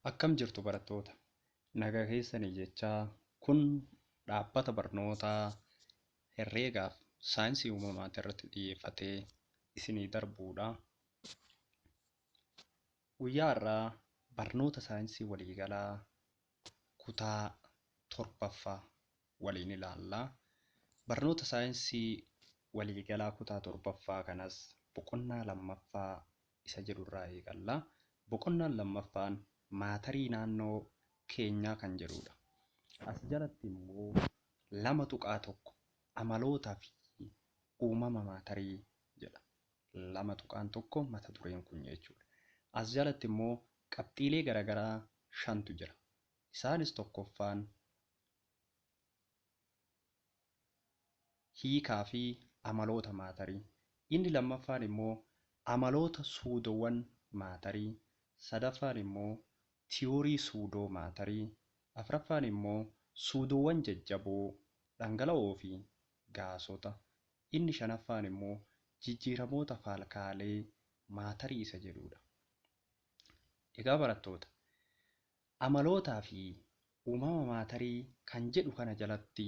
Akkam jirtu barattoota? Nagaa keessanii jechaa kun dhaabbata barnootaa herreegaaf saayinsii uumamaati irratti xiyyeeffatee isinii darbuudha. Guyyaa har'aa barnoota saayinsii waliigalaa kutaa torbaffaa waliin ilaallaa. Barnoota saayinsii waliigalaa kutaa torbaffaa kanas boqonnaa lammaffaa isa jedhu irraa eegallaa. Boqonnaan lammaffaan maatarii naannoo keenyaa kan jedhudha. As jalatti immoo 2.1 amalootaa fi uumama maatarii jedha. 2.1 mata dureen kun jechuudha. As jalatti immoo qabxiilee garaagaraa 5tu jira. Isaanis tokkoffaan hiikaa fi amaloota maatarii. Inni lammaffaan immoo amaloota suudowwan maatarii. Sadaffaan immoo tiyoorii suudoo maatarii. Afraffaan immoo suudoowwan jajjaboo dhangala'oo fi gaasota. Inni shanaffaan immoo jijjiiramoota faalkaalee maatarii isa jedhudha. Egaa barattoota, amalootaa fi uumama maatarii kan jedhu kana jalatti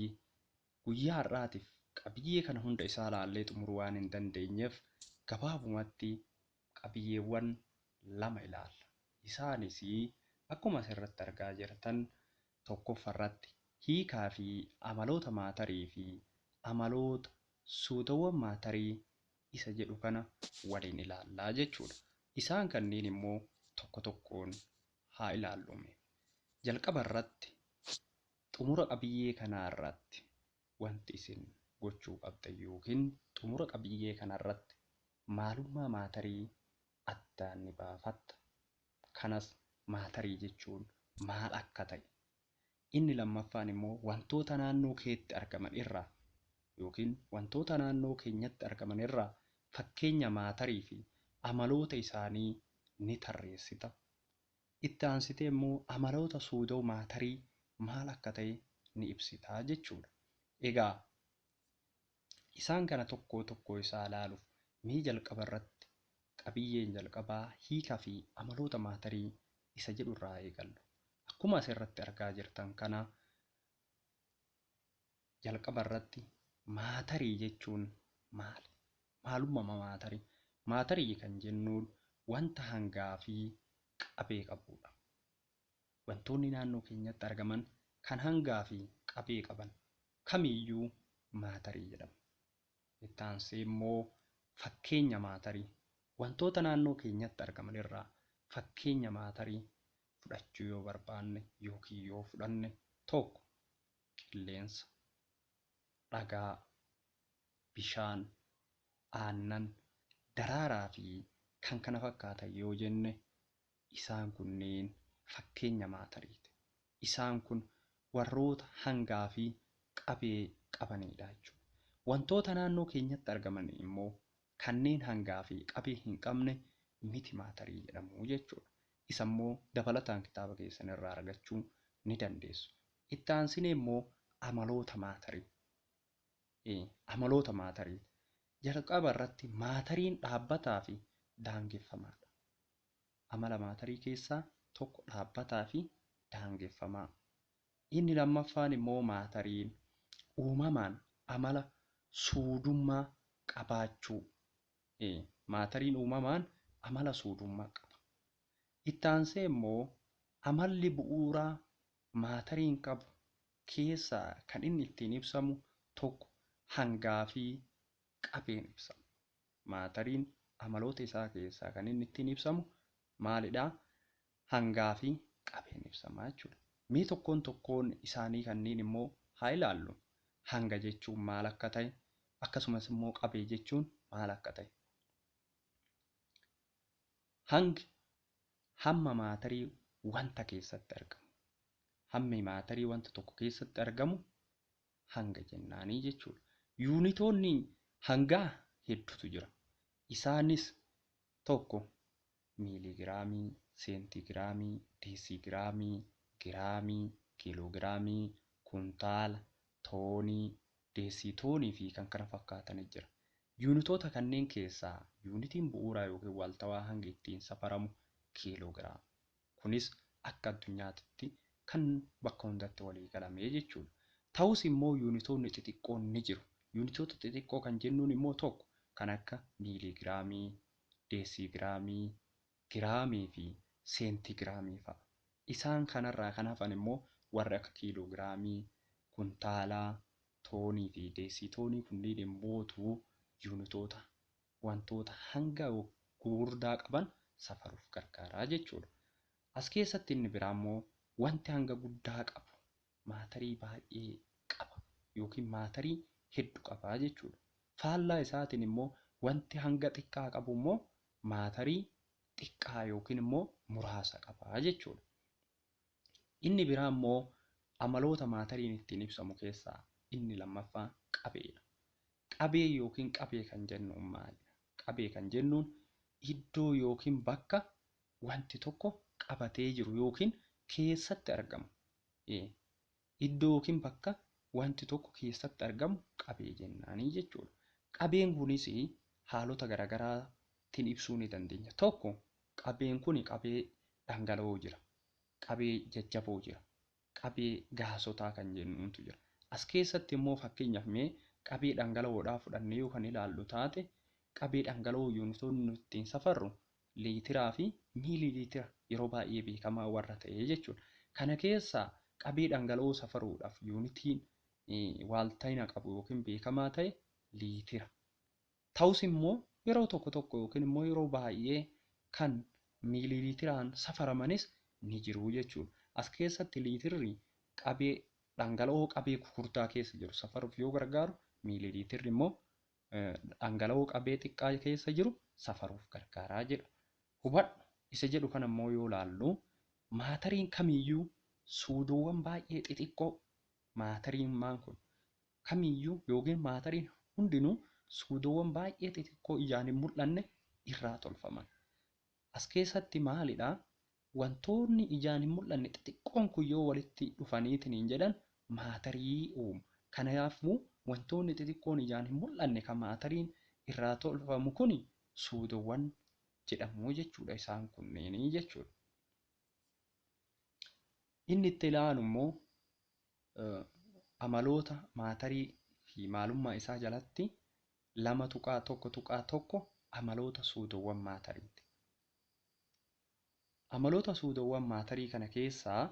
guyyaa har'aatiif qabiyyee kana hunda isaa ilaallee xumuruu waan hin dandeenyeef gabaabumatti qabiyyeewwan 2 ilaalla. Isaanis akkuma asirratti argaa jirtan tokkoffaarratti hiikaa fi amaloota maatarii fi amaloota suudowwan maatarii isa jedhu kana waliin ilaallaa jechuudha. Isaan kanneen immoo tokko tokkoon haa ilaallume. Jalqaba irratti xumura qabiyyee kanaa irratti wanti isin gochuu qabdan yookiin xumura qabiyyee kana irratti maalummaa maatarii addaan ni baafatta. Kanas maatarii jechuun maal akka ta'e. Inni lammaffaan immoo wantoota naannoo keetti argaman irraa yookiin wantoota naannoo keenyatti argaman irraa fakkeenya maatarii fi amaloota isaanii ni tarreessita. Itti aansitee immoo amaloota suudoo maatarii maal akka ta'e ni ibsita jechuudha. Egaa isaan kana tokko tokko isaa ilaaluuf mee jalqaba irratti qabiyyeen jalqabaa hiikaa fi amaloota maatarii isa jedhu irraa eegallu. Akkuma asirratti argaa jirtan kana jalqaba irratti maatarii jechuun maali? Maalummaa maatarii? Maatarii kan jennuun wanta hangaa fi qabee qabudha. Wantoonni naannoo keenyatti argaman kan hangaa fi qabee qaban kamiyyuu maatarii jedhama. Itti aansee immoo fakkeenya maatarii. Wantoota naannoo keenyatti argaman irraa fakkeenya maatarii fudhachuu yoo barbaanne yookiin yoo fudhanne tokko qilleensa, dhagaa, bishaan, aannan, daraaraa fi kan kana fakkaatan yoo jenne isaan kunneen fakkeenya maatariiti. Isaan kun warroota hangaa fi qabee qabanidha jechuudha. Wantoota naannoo keenyatti argaman immoo kanneen hangaa fi qabee hin qabne miti maatarii jedhamu jechuudha. Isa immoo dabalataan kitaaba keessan irraa argachuu ni dandeessu. Itti aansinee immoo amaloota maatarii. Amaloota maatarii. Jalqaba irratti maatariin dhaabbataa fi daangeffamaadha. Amala maatarii keessaa tokko dhaabbataa fi daangeffamaa. Inni lammaffaan immoo maatariin uumamaan amala suudummaa qabaachuu. Maatariin uumamaan amala suudummaa qaba. Itti aansee immoo amalli bu'uuraa maatariin qabu keessaa kan inni ittiin ibsamu tokko hangaa fi qabeen ibsama. Maatariin amaloota isaa keessaa kan inni ittiin ibsamu maalidhaa? Hangaa fi qabeen ibsama jechuudha. Mee tokkoon tokkoon isaanii kanneen immoo haa ilaallu. Hanga jechuun maal akka ta'e akkasumas immoo qabee jechuun maal akka ta'e. Hangi hamma maatarii wanta keessatti argamu. Hammi maatarii wanta tokko keessatti argamu hanga jennaanii jechuudha. Yuunitoonni hangaa hedduutu jira. Isaanis tokko miiligiraamii, seentiigiraamii, deesigiraamii, giraamii, kiiloogiraamii, kuntaala, toonii, deesitoonii fi kan kana fakkaatan jira. Yuunitoota kanneen keessaa yuunitiin bu'uuraa yookiin waltawaa hangi ittiin safaramu kiiloogiraama. Kunis akka addunyaatti kan bakka hundatti walii galamee jechuudha. Ta'us immoo yuunitoonni xixiqqoon ni jiru. Yuunitoota xixiqqoo kan jennuun immoo tokko kan akka miiligiraamii, deesigiraamii, giraamii fi seentiigiraamii fa'a. Isaan kanarraa kan hafan immoo warri akka kiiloogiraamii, kuntaalaa, toonii fi deesitoonii kunniin immootu yuunitoota wantoota hanga gurguddaa qaban safaruuf gargaaraa jechuudha. As keessatti inni biraa immoo wanti hanga guddaa qabu maatarii baay'ee qaba yookiin maatarii hedduu qabaa jechuudha. Faallaa isaatiin immoo wanti hanga xiqqaa qabu immoo maatarii xiqqaa yookiin immoo muraasa qabaa jechuudha. Inni biraa immoo amaloota maatariin ittiin ibsamu keessaa inni lammaffaa qabeedha. Qabee yookiin qabee kan jennuun maalidha? Qabee kan jennuun iddoo yookiin bakka wanti tokko qabatee jiru yookiin keessatti argamu. Iddoo yookiin bakka wanti tokko keessatti argamu qabee jennaanii jechuudha. Qabeen kunis haalota garaagaraatiin ibsuu ni dandeenya. Tokko qabeen kun qabee dhangala'oo jira. Qabee jajjaboo jira. Qabee gaasotaa kan jennuutu jira. As keessatti immoo fakkeenyaaf mee qabee dhangala'oodhaa fudhannee yoo kan ilaallu taate qabee dhangala'oo yuunitoonni ittiin safarru liitiraa fi miiliiliitira yeroo baay'ee beekamaa warra ta'ee jechuudha. Kana keessaa qabee dhangala'oo safaruudhaaf yuunitiin waaltayina qabu yookiin beekamaa ta'e liitira. Ta'us immoo yeroo tokko tokko yookiin immoo yeroo baay'ee kan miiliiliitiraan safaramanis ni jiru jechuudha. As keessatti liitirri qabee dhangala'oo qabee gurguddaa keessa jiru safaruuf yoo gargaaru, miiliiliitirri immoo dhangala'oo qabee xiqqaa keessa jiru safaruuf gargaaraa jedha. Hubadhu isa jedhu kana immoo yoo ilaallu maatariin kamiyyuu suudoowwan baay'ee xixiqqoo maatariin maan kun kamiyyuu yookiin maatariin hundinuu suudoowwan baay'ee xixiqqoo ijaan hin mul'anne irraa tolfaman. As keessatti maalidhaa? Wantoonni ijaan hin mul'anne xixiqqoon kun yoo walitti dhufaniitiin jedhan maatarii uumu. Kanaafuu wantoonni xixiqqoon ijaan hin mul'anne kan maatariin irraa tolfamu kun suudoowwan jedhamu jechuudha isaan kunneenii jechuudha. Inni itti ilaalu immoo amaloota maatarii fi maalummaa isaa jalatti 2.1.1 amaloota suudoowwan maatariiti. Amaloota suudoowwan maatarii kana keessaa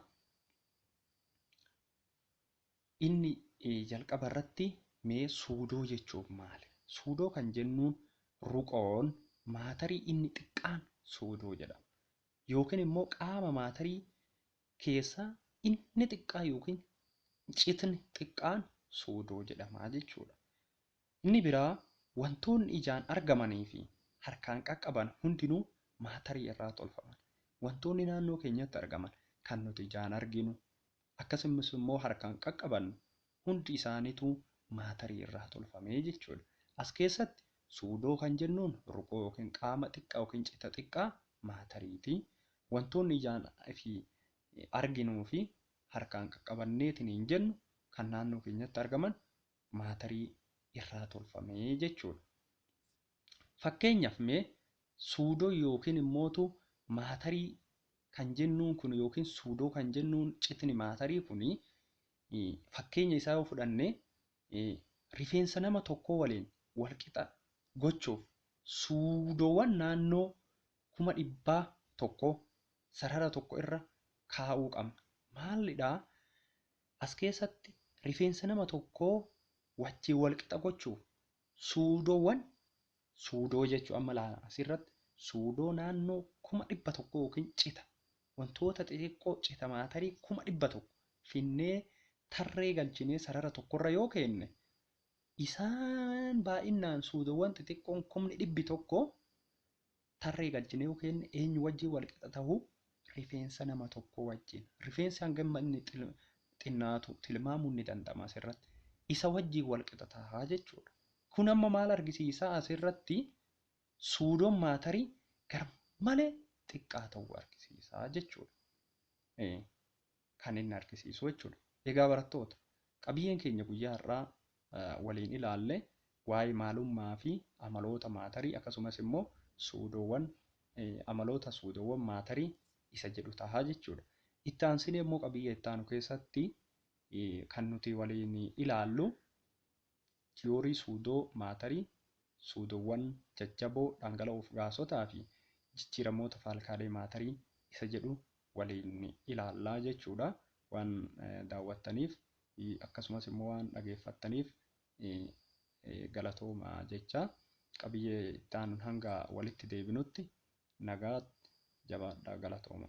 inni jalqaba irratti mee suudoo jechuun maali? Suudoo kan jennuun ruqoon maatarii inni xiqqaan suudoo jedhama. Yookiin immoo qaama maatarii keessaa inni xiqqaa yookiin citni xiqqaan suudoo jedhama jechuudha. Inni biraa wantoonni ijaan argamanii fi harkaan qaqqaban hundinuu maatarii irraa tolfaman. Wantoonni naannoo keenyatti argaman kan nuti ijaan arginu akkasumas immoo harkaan qaqqabannu hundi isaaniitu maatarii irraa tolfamee jechuudha. As keessatti suudoo kan jennuun ruqoo yookiin qaama xiqqaa yookiin cita xiqqaa maatariiti. Wantoonni ijaan arginuu fi harkaan qaqqabanneetiin hin jennu kan naannoo keenyatti argaman maatarii irraa tolfamee jechuudha. Fakkeenyaaf mee suudoo yookiin immootu maatarii kan jennuun kun yookiin suudoo kan jennuun citni maatarii kun fakkeenya isaa yoo fudhanne rifeensa nama tokkoo waliin walqixa gochuuf suudoowwan naannoo 100,000 sarara tokko irra kaa'uu qabna. Maalidhaa? As keessatti rifeensa nama tokkoo wajjin walqixa gochuuf suudoo jechuu amma laala asirratti suudoo naannoo 100,000 yookiin cita wantoota xixiqqoo cita maatarii 100,000 finnee tarree galchinee sarara tokkorra yoo keenne isaan baay'inaan suudoowwan xixiqqoon 100,000 tarree galchinee yoo keenne eenyu wajjin walqixa ta'uu? Rifeensa nama tokkoo wajjin. Rifeensi hanga inni xinnaatu tilmaamuun ni danda'ama asirratti. Isa wajjin walqixa ta'a jechuudha. Kun amma maal argisiisaa asirratti? Suudoon maatarii gar malee xiqqaa ta'uu argisiisaa jechuudha. Kan inni argisiisu jechuudha. Egaa barattoota qabiyyeen keenya guyyaa irraa waliin ilaalle waa'ee maalummaa fi amaloota maatarii akkasumas immoo suudoowwan amaloota suudoowwan maatarii isa jedhu ta'a jechuudha. Itti aansinee immoo qabiyyee itti aanu keessatti kan nuti waliin ilaallu tiyoorii suudoo maatarii, suudoowwan jajjaboo dhangala'oof gaasotaa fi jijjiiramoota faalkaalee maatarii isa jedhu waliin ilaallaa jechuudha. Waan daawwattaniif akkasumas immoo waan dhageeffattaniif galatoomaa jecha. Qabiyyee itti aanuun hanga walitti deebinutti nagaatti jabaadhaa galatooma.